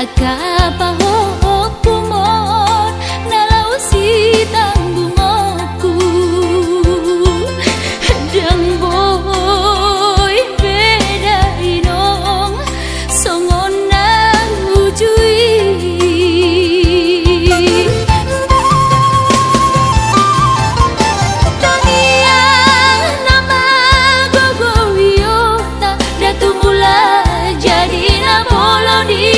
Kapahok kumon nalau si tanggungku dang boy beda inong songon nang ujui tangian nama gogo wiota datu mula jadi na bolodi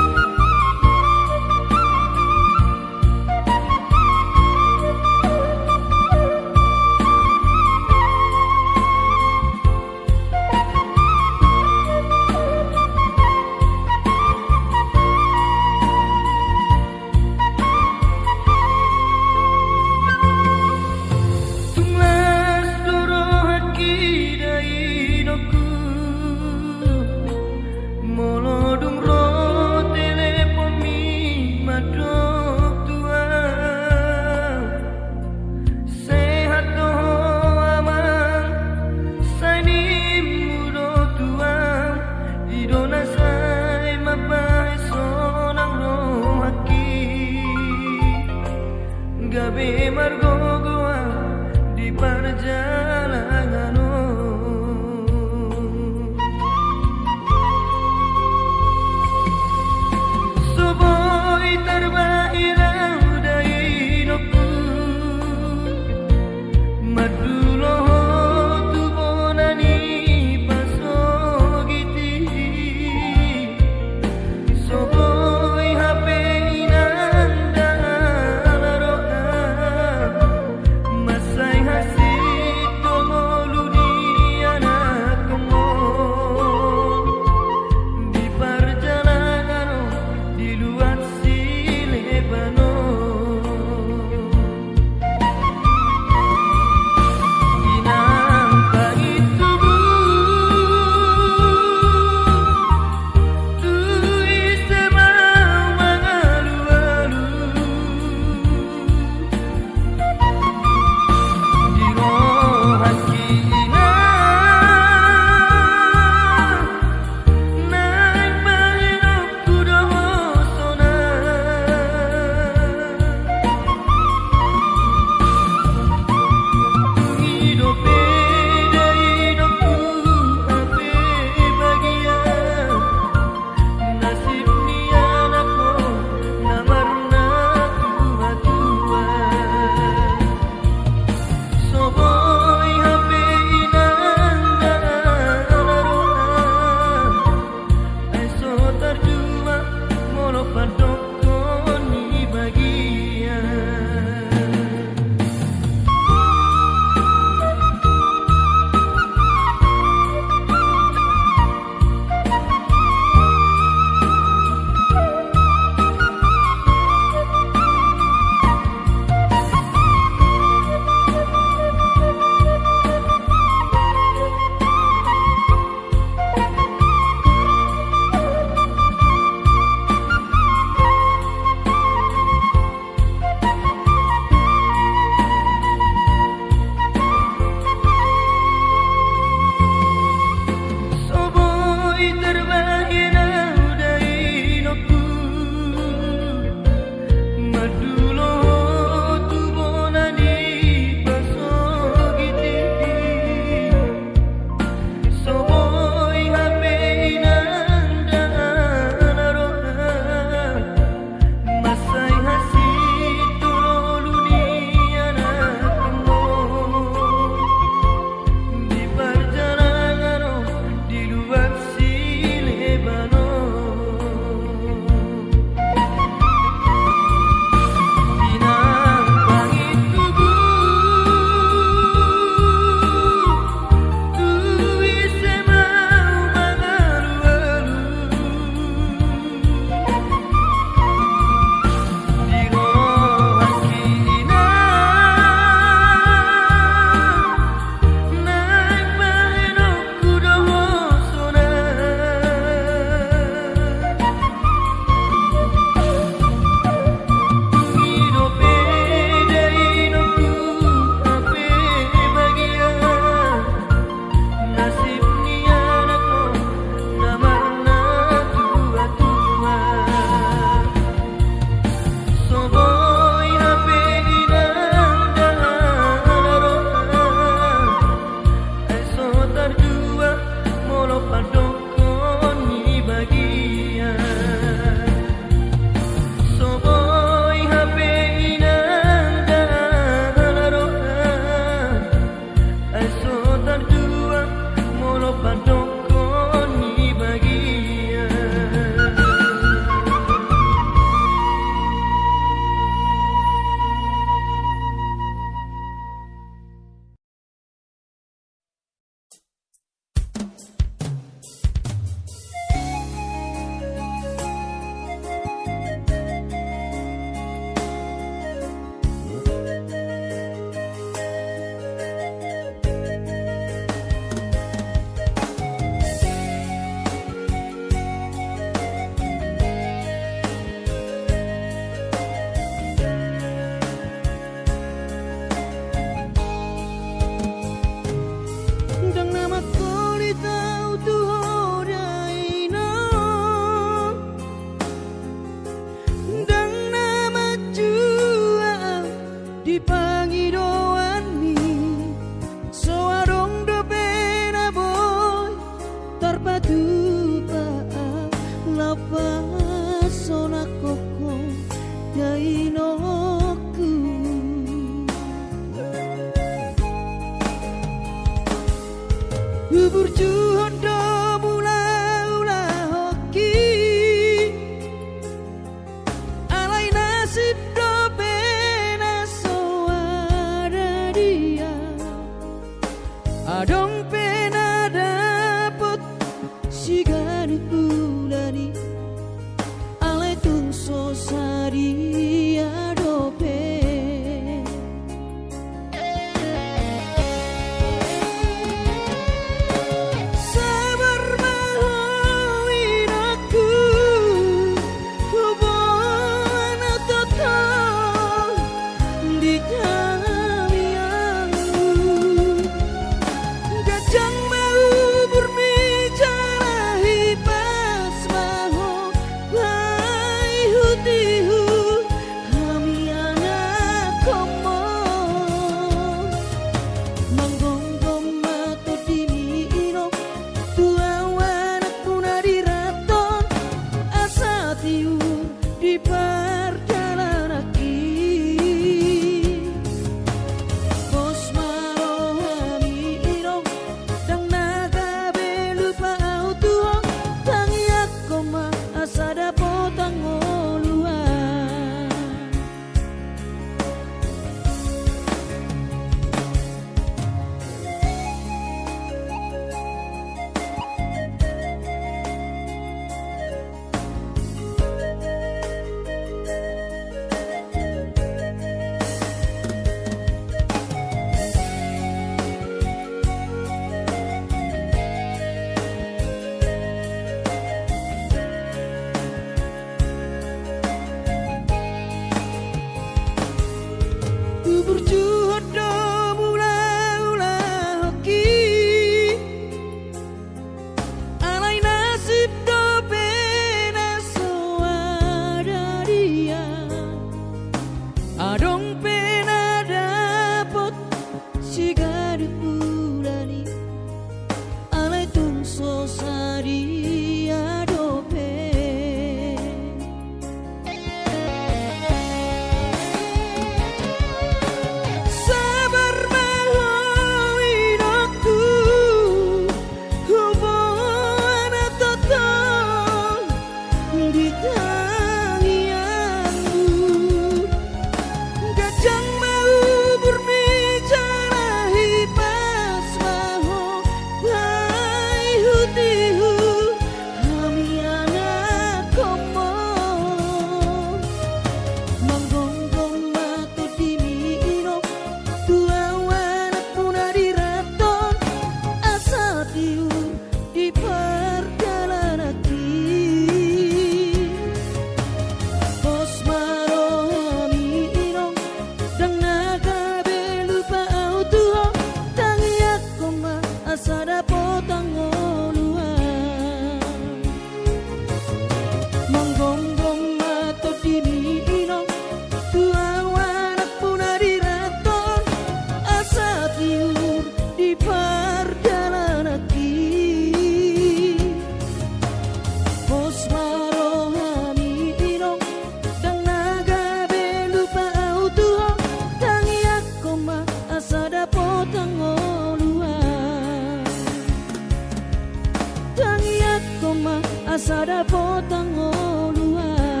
sada potang oluan.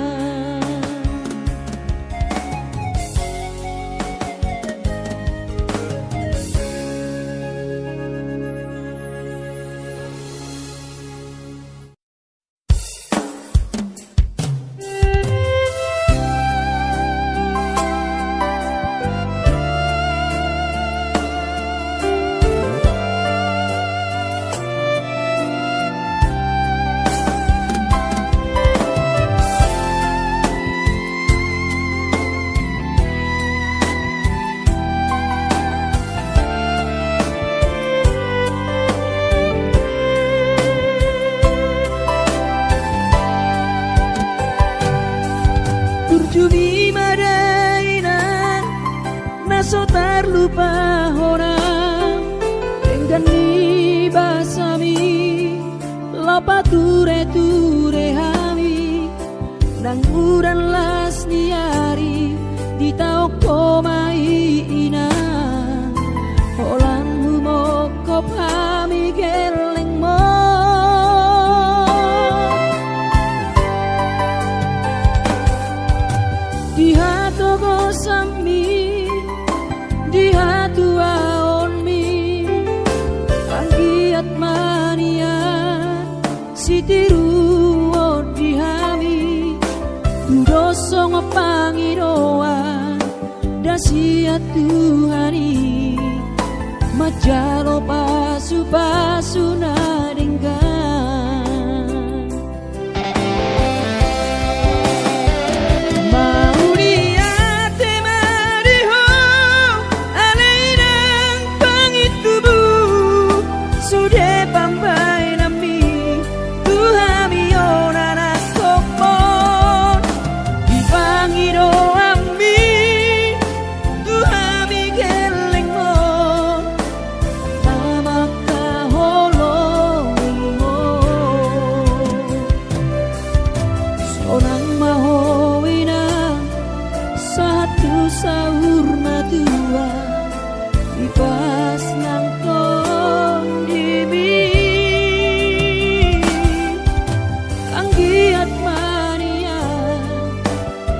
Turjumi madaina naso terlupa orang dengan ni basami lapa ture hami nang uran las niari di tau komai ina holang mo kop hami geleng mo di hatu gosami di hatu aonmi anggiat mania sitiru di hami dosong pangiroan dasiat Tuhani majalo pasu naringgan sahur matua ipas nang kondimi anggiat mania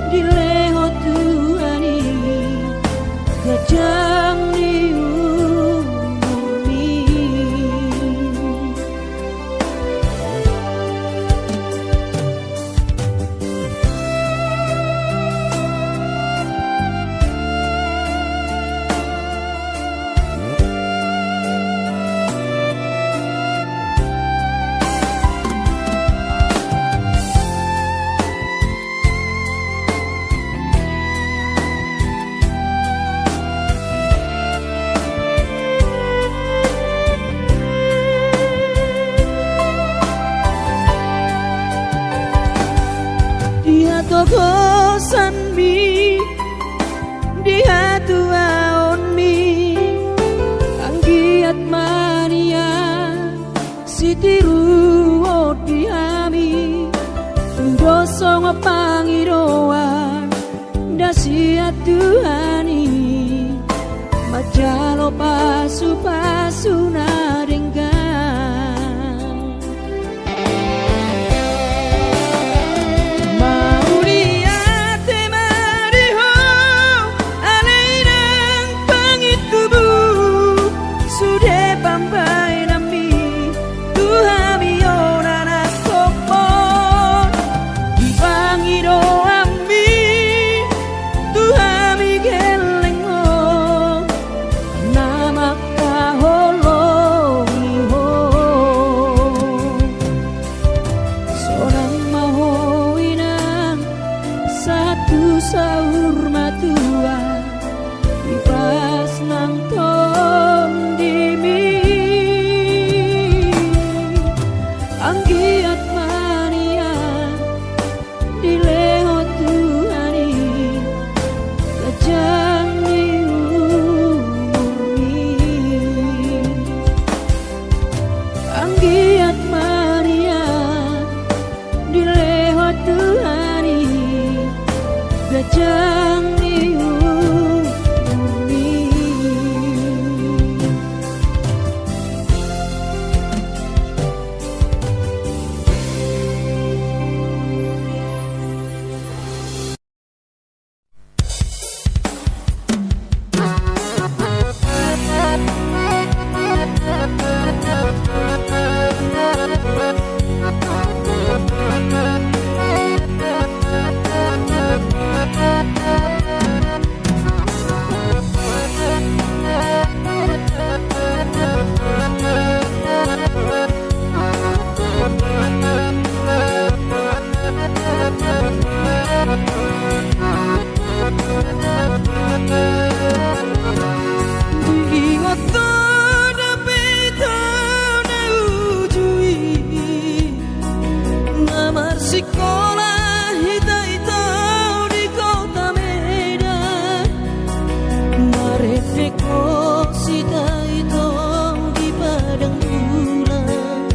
dileho Tuhani gajang diumi togosan mi di hatu aonmi anggiat mania sitiru di hami dosong pangiroan dasiat Tuhani majalo pasu naringgan sahur matua ipas nang kondimi anggiat mania dileho Tuhani gajang diumi anggiat mania dileho Tuhani gajang diumi sekolah hita-hita di kota Medan, Mareteko sita-hita di padang bulan,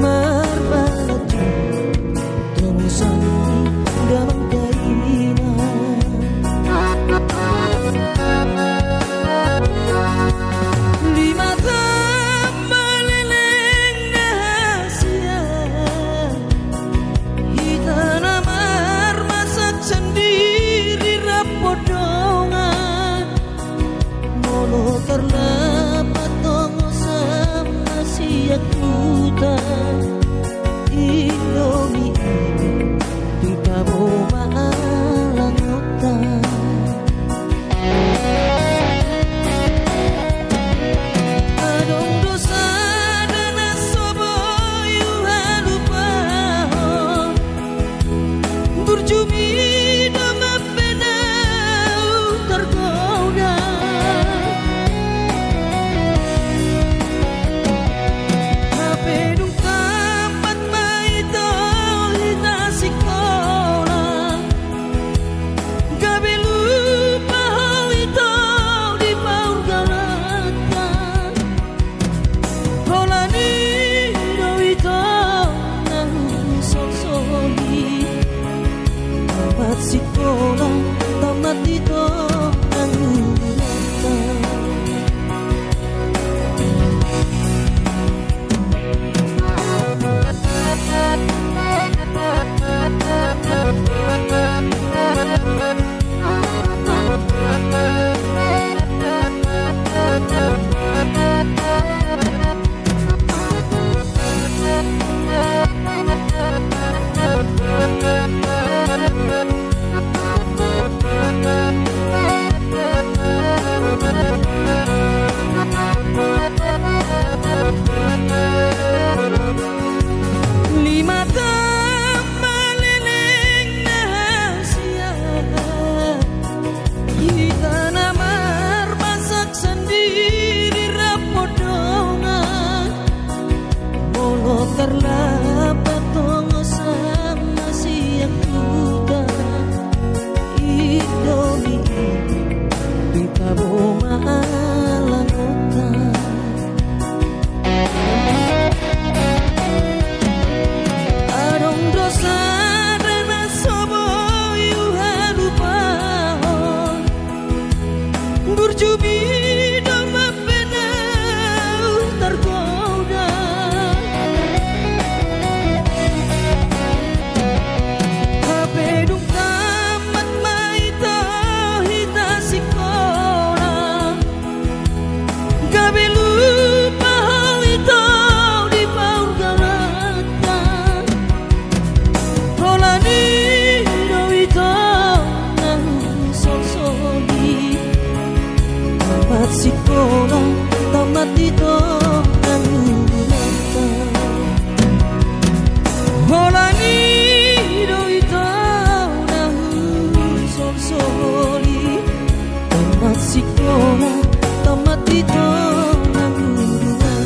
Marbalatu temusan dalam kaina. Lima tambah leleng rahasia, kita namar masak sendiri rapodongan, molo terdapat tongo sama siak kuta, Indomie kita bawa alang otak. Adong dosa dan asobo yuha lupa, berjumi nama penau tergoda. Hapedung tempat maito hita sekolah, gabe lupa hal itu di paur galatan. Holani dawito nang sok-soki, tamat sekolah tamat itu nang galatan. Lima tambah leleng rahasia, kita namar masak sendiri rapodongan, molo terdapat tongo sama siak kuda, Indomie kita bawa alang otak. Adong dosa dan asobo yuha lupa, berjumi nama penau tergoda. Hapedung tamat maito hita sekolah, gabe lupa hal itu di paur galatan. Holani dawito nang sok-soki, tamat sekolah tamat itu nang galatan. Holani dawito nang sok-soki, tamat sekolah tamat itu nang galatan.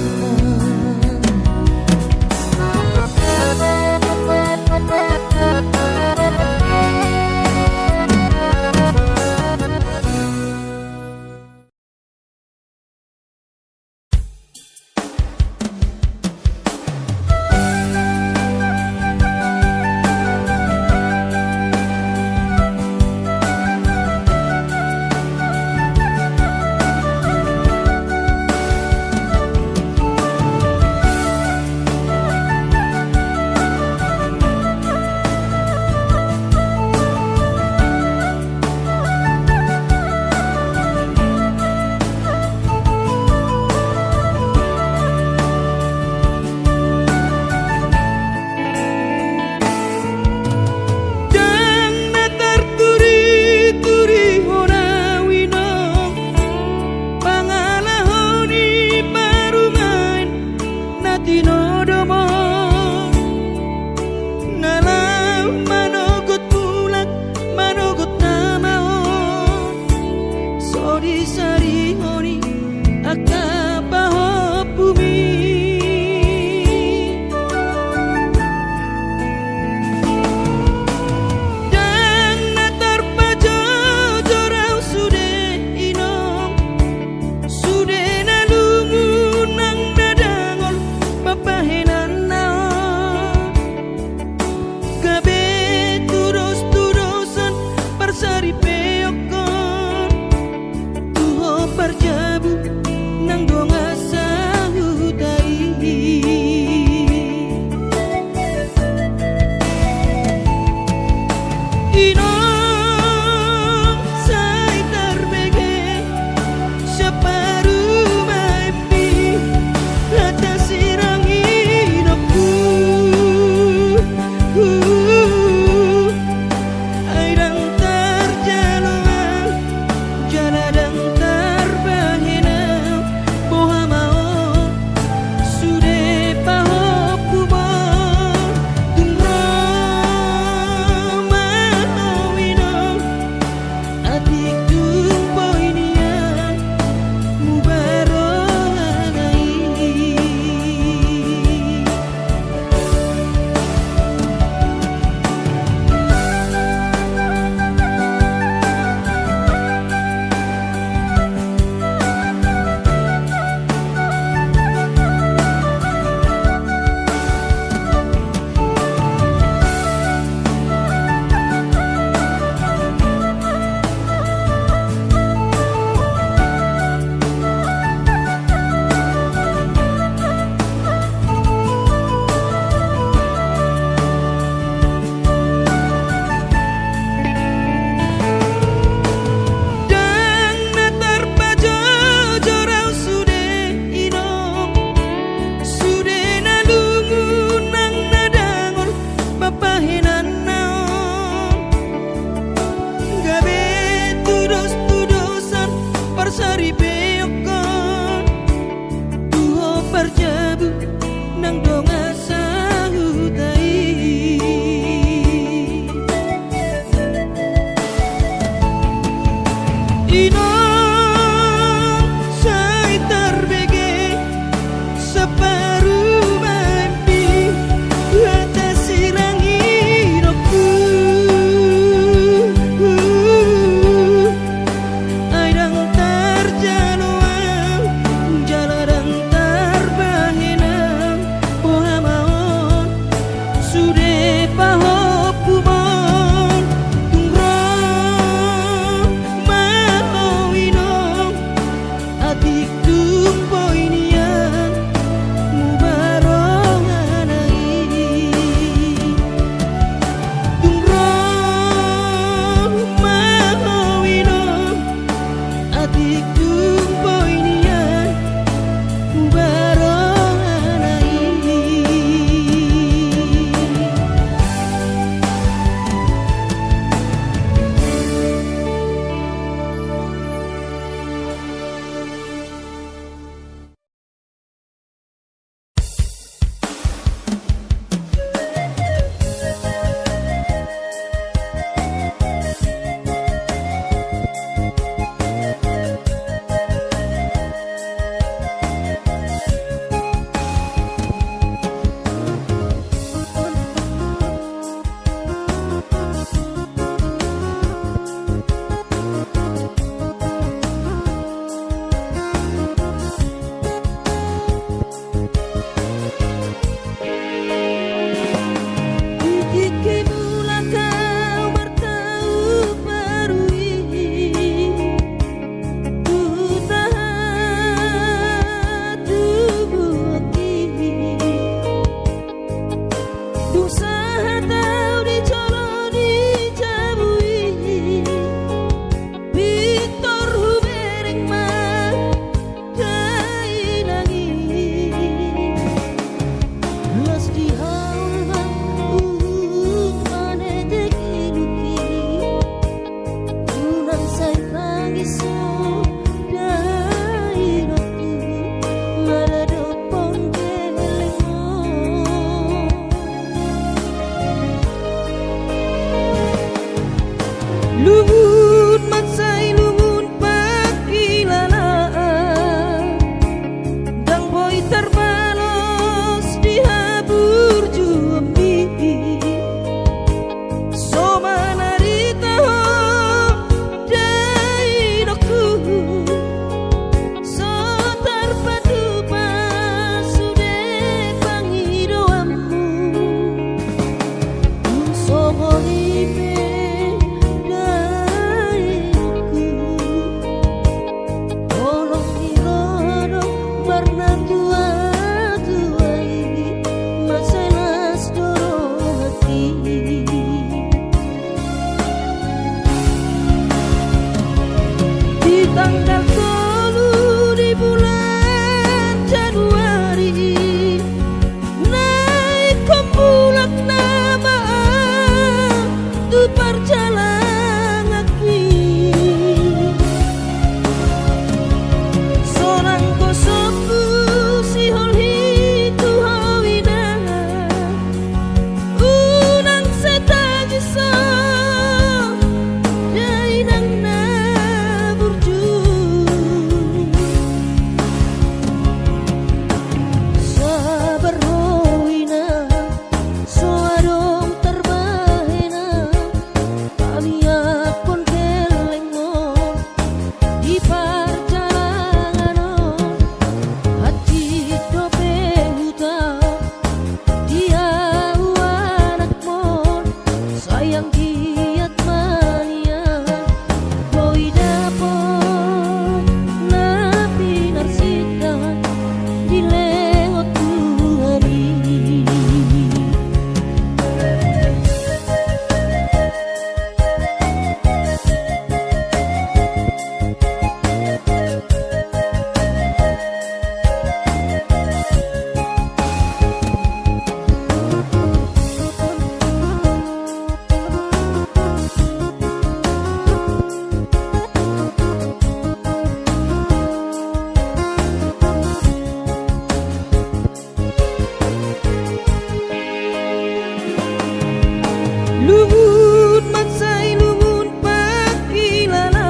luhut matsai luhut pakilalaan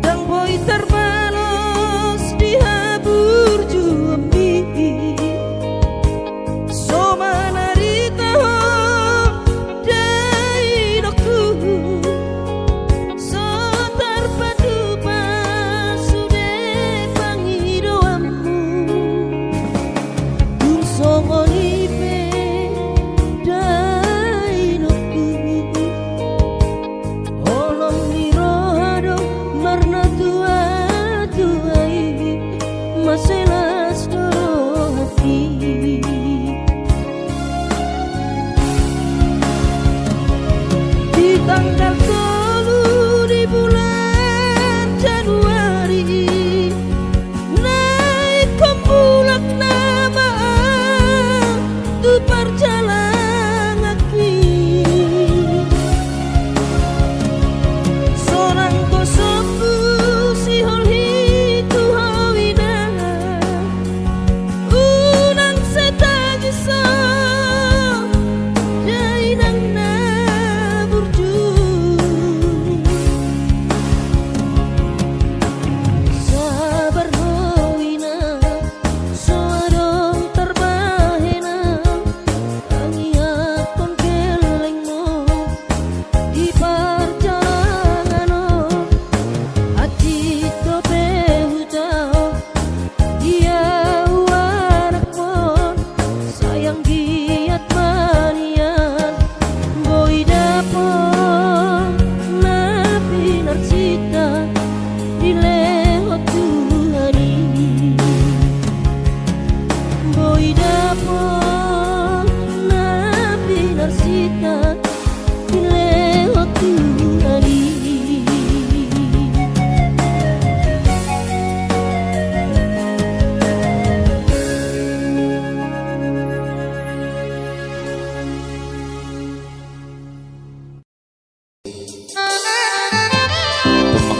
dang boy terbalos di habur juambi so manarita dai dokku so terpadu pasude pangidoammu dun songoni maselas doro hati di tanggal 10 di bulan Januari naik kembulak nama tu perjalanan aki seorang kosongku si holhi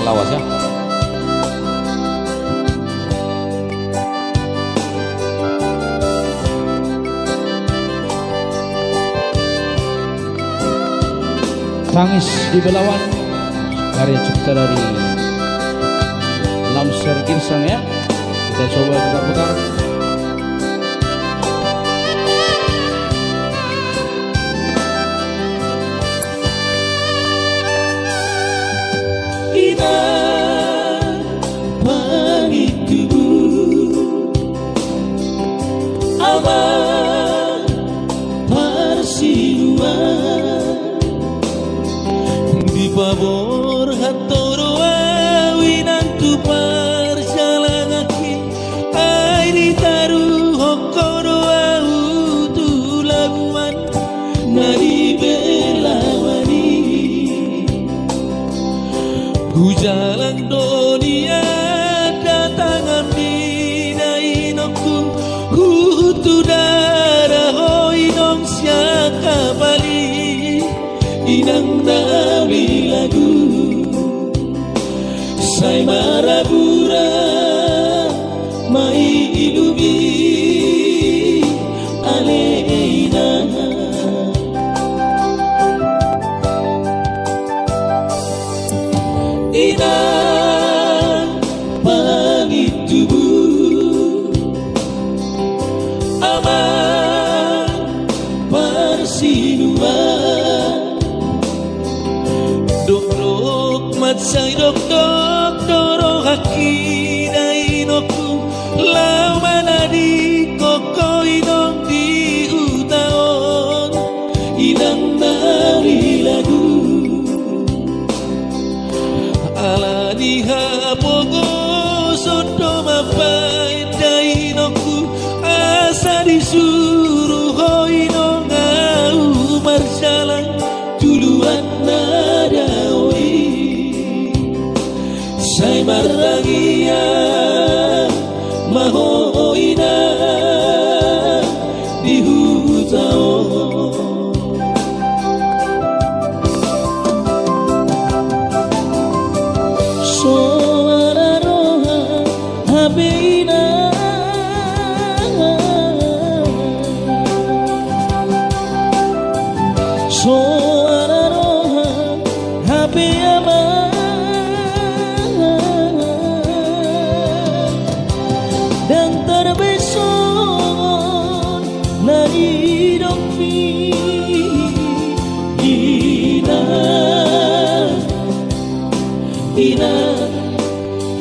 lawas ya. Tangis di Belawan, karya cipta dari Lamser Girsang ya. Kita coba putar-putar. Pabor hatoro awinan tu parjalangaki ai ditaru hokoro au tu labuan nari belawani hujalan dunia datangan dinainoku hutu darah hoinong siaka bali inang nabi lagu sai marabura mai ilubi aleina ina pangitubu aman persinuan matsai dok dok doro haki dainoku lau manadi koko inong di utaon inang nari lagu ala diha pogo sodo mapai dainoku asa disuruh hoinong au marjalan duluan nadawi sai marangia mahoina di hutao suara roha habina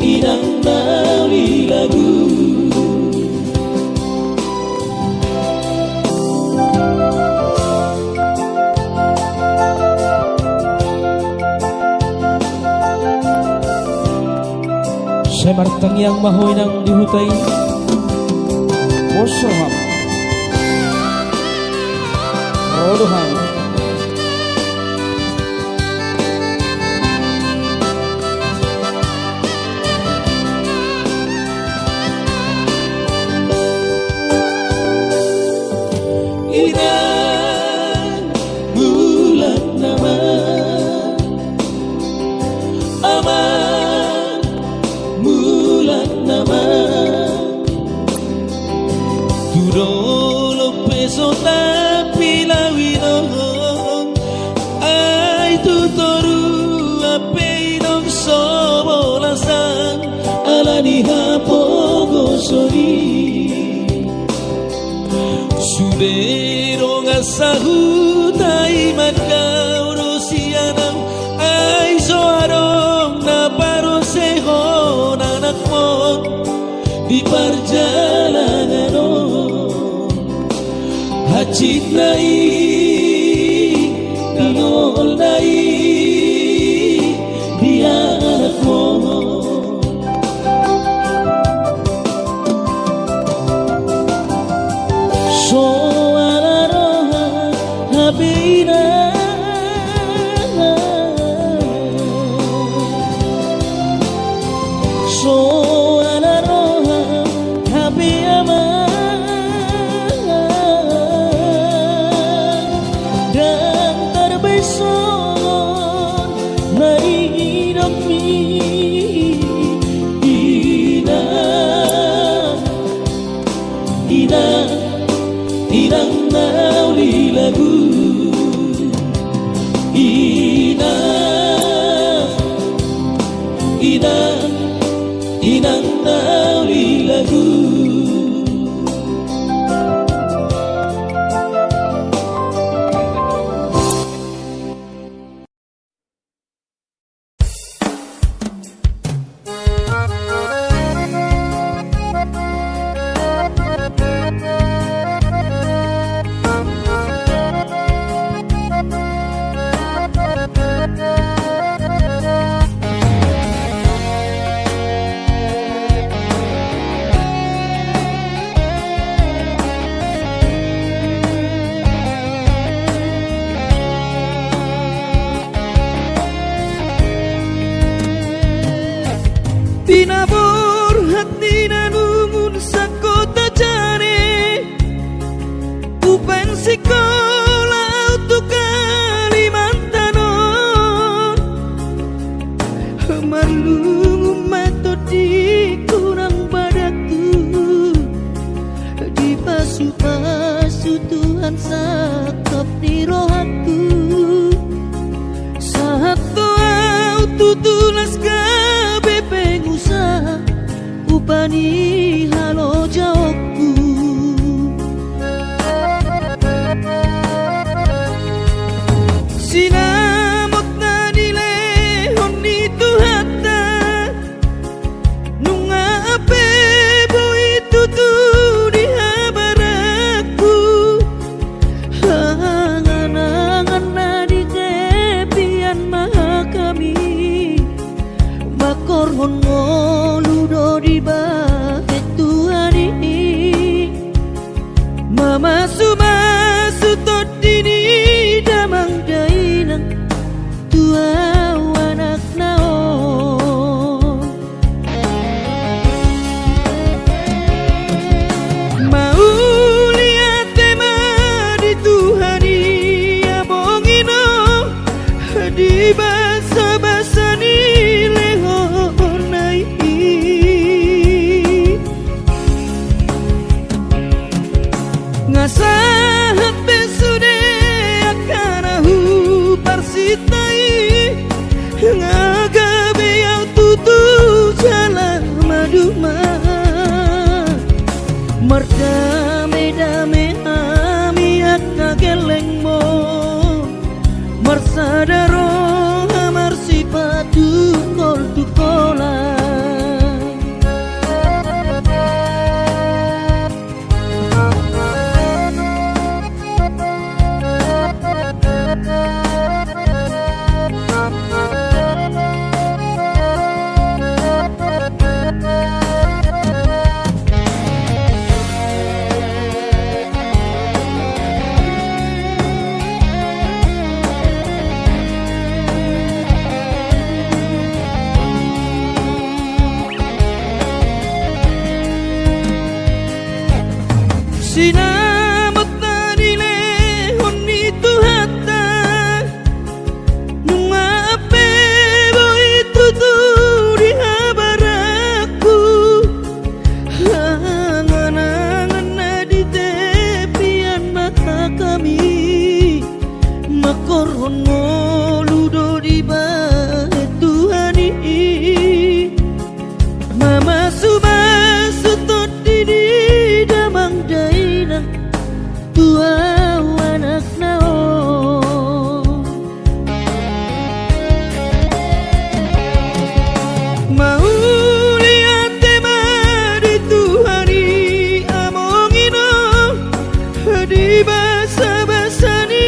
inang nauli lagu. Semartang yang mahoy nang dihutai Bosoham Rodoham Inang bulan naman aman bulan naman Turolo peso tapi lawinong ay tutoru apeinong sobolasan alani hapogo sori Sudero ngasahutai man kau sianang ay soarong na parosehon anak mo di perjalanan hacit nai tingol nai dia anak mo Inang nauli lagu Inang nauli lagu Tinabur hati nanumun sa kota jane Upan sekolah untuk Kalimantanon Marlung matodi kurang padaku Di pasu-pasu Tuhan sakap di rohaku Saat doa tutulas upani halo jawabku sinamot na nilehon itu hata nunga ape boy tutu di habaraku hangan-hangan na di kepian maha kami makorhon ngoludo di bakit Tuhan ini Mama sumasu tot dini damang dainang tua anak naon mau lihat tema di Tuhan ya bongino di basa-basa ni ngasahat besude akanahu parsitai ngagabe yang tutu jalan maduma merdame-dame ami akna geleng mo marsadaro makoron ngoludo di Tuhani mama sutot didi damang dainang tua anak nao mau lihat tema di Tuhani amongino di basa-basa ni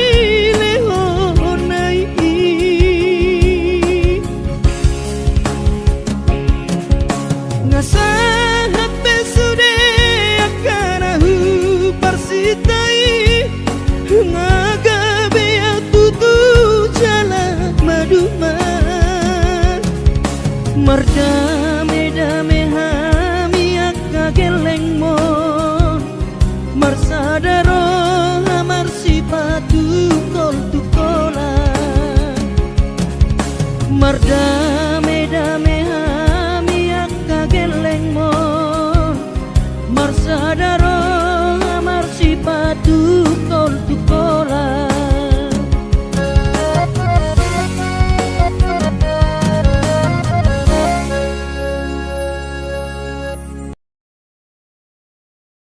lehonai ngasahat besude akanahu parsitai ngagabe tutu jalan maduman mardame hami akageleng mon marsadaro amar sipatu kol tukola marda